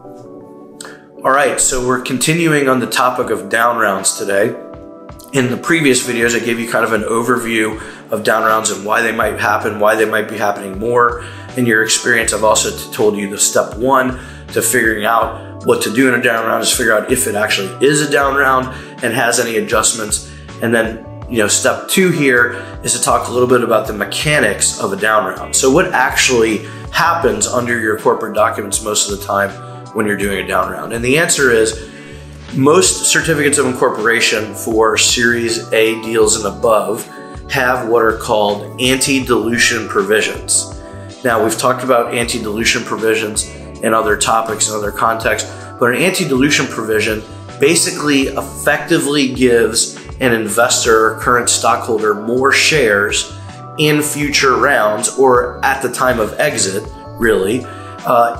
All right, so we're continuing on the topic of down rounds today. In the previous videos, I gave you kind of an overview of down rounds and why they might happen, why they might be happening more. In your experience, I've also told you the step one to figuring out what to do in a down round is figure out if it actually is a down round and has any adjustments. And then, step two here is to talk a little bit about the mechanics of a down round. So what actually happens under your corporate documents most of the time when you're doing a down round? And the answer is most certificates of incorporation for Series A deals and above have what are called anti-dilution provisions. Now, we've talked about anti-dilution provisions in other topics and other contexts, but an anti-dilution provision basically effectively gives an investor or current stockholder more shares in future rounds or at the time of exit, really,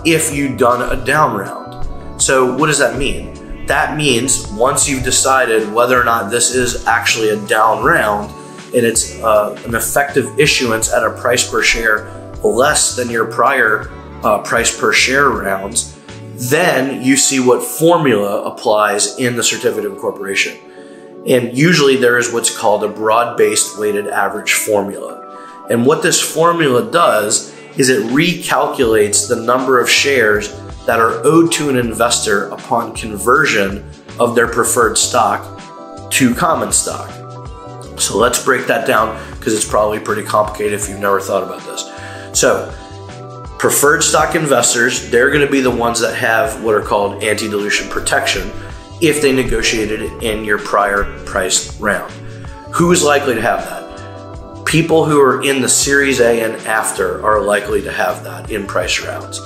if you've done a down round. So what does that mean? That means once you've decided whether or not this is actually a down round and it's an effective issuance at a price per share less than your prior price per share rounds, then you see what formula applies in the certificate of incorporation. And usually there is what's called a broad-based weighted average formula. And what this formula does is it recalculates the number of shares that are owed to an investor upon conversion of their preferred stock to common stock. So let's break that down because it's probably pretty complicated if you've never thought about this. So preferred stock investors, they're going to be the ones that have what are called anti-dilution protection if they negotiated it in your prior price round. Who is likely to have that? People who are in the Series A and after are likely to have that in price rounds.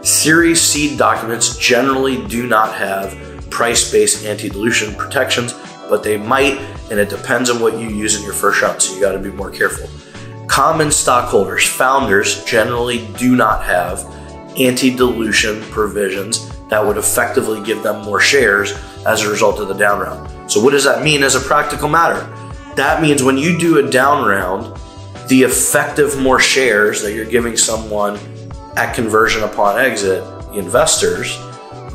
Series C documents generally do not have price-based anti-dilution protections, but they might, and it depends on what you use in your first round, so you got to be more careful. Common stockholders, founders, generally do not have anti-dilution provisions that would effectively give them more shares as a result of the down round. So what does that mean as a practical matter? That means when you do a down round, the effective more shares that you're giving someone at conversion upon exit, investors,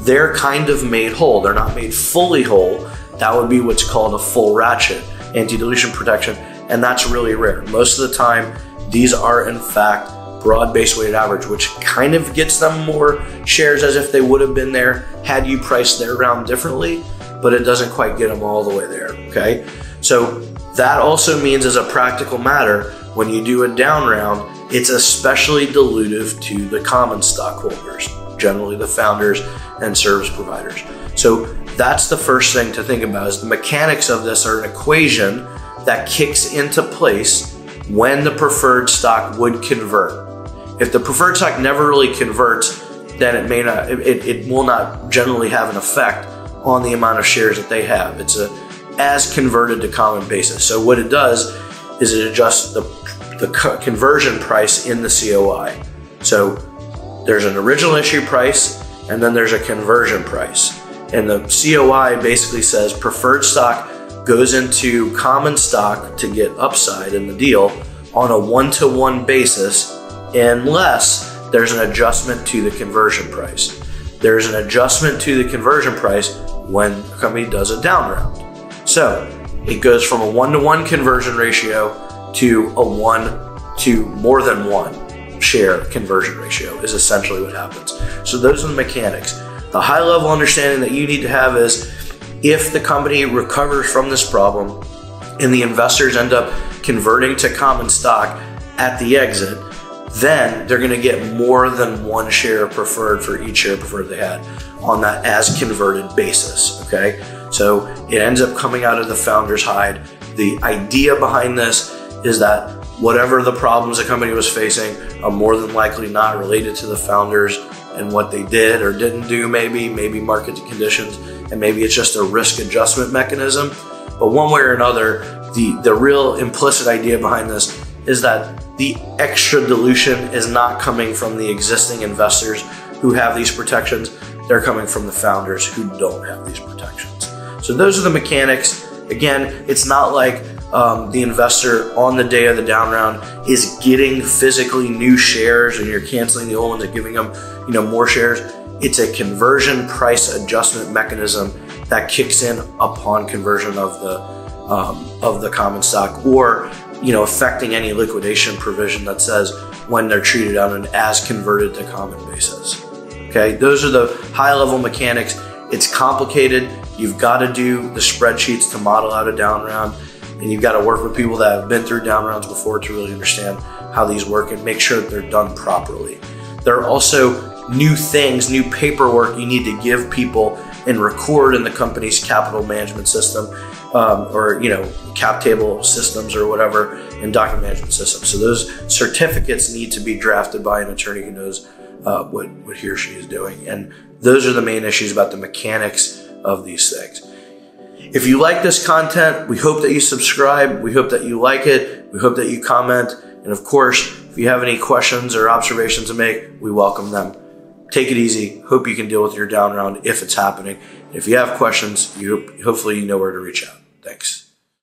they're kind of made whole. They're not made fully whole. That would be what's called a full ratchet anti-dilution protection, and that's really rare. Most of the time, these are in fact broad-based weighted average, which kind of gets them more shares as if they would have been there had you priced their round differently, but it doesn't quite get them all the way there, okay? So that also means as a practical matter, when you do a down round, it's especially dilutive to the common stockholders, generally the founders and service providers. So that's the first thing to think about is the mechanics of this are an equation that kicks into place when the preferred stock would convert. If the preferred stock never really converts, then it will not generally have an effect on the amount of shares that they have. It's a as converted to common basis. So what it does is it adjusts the conversion price in the COI. So there's an original issue price and then there's a conversion price. And the COI basically says preferred stock goes into common stock to get upside in the deal on a one-to-one basis unless there's an adjustment to the conversion price. There's an adjustment to the conversion price when a company does a down round. So it goes from a one-to-one conversion ratio to a one to more than one share conversion ratio is essentially what happens. So those are the mechanics. The high level understanding that you need to have is if the company recovers from this problem and the investors end up converting to common stock at the exit, then they're going to get more than one share preferred for each share preferred they had on that as converted basis, okay? So it ends up coming out of the founder's hide. The idea behind this is that whatever the problems the company was facing are more than likely not related to the founders and what they did or didn't do, maybe market conditions, and maybe it's just a risk adjustment mechanism. But one way or another, the real implicit idea behind this is that the extra dilution is not coming from the existing investors who have these protections. They're coming from the founders who don't have these protections. So those are the mechanics. Again, it's not like the investor on the day of the down round is getting physically new shares and you're canceling the old ones and giving them, more shares. It's a conversion price adjustment mechanism that kicks in upon conversion of the common stock, or affecting any liquidation provision that says when they're treated on an as converted to common basis. Okay, those are the high level mechanics. It's complicated. You've got to do the spreadsheets to model out a down round, and you've got to work with people that have been through down rounds before to really understand how these work and make sure that they're done properly. There are also new things, new paperwork you need to give people and record in the company's capital management system, or cap table systems or whatever, and document management systems. So those certificates need to be drafted by an attorney who knows what he or she is doing. And those are the main issues about the mechanics of these things. If you like this content, we hope that you subscribe. We hope that you like it. We hope that you comment. And of course, if you have any questions or observations to make, we welcome them. Take it easy. Hope you can deal with your down round if it's happening. If you have questions, hopefully you know where to reach out. Thanks.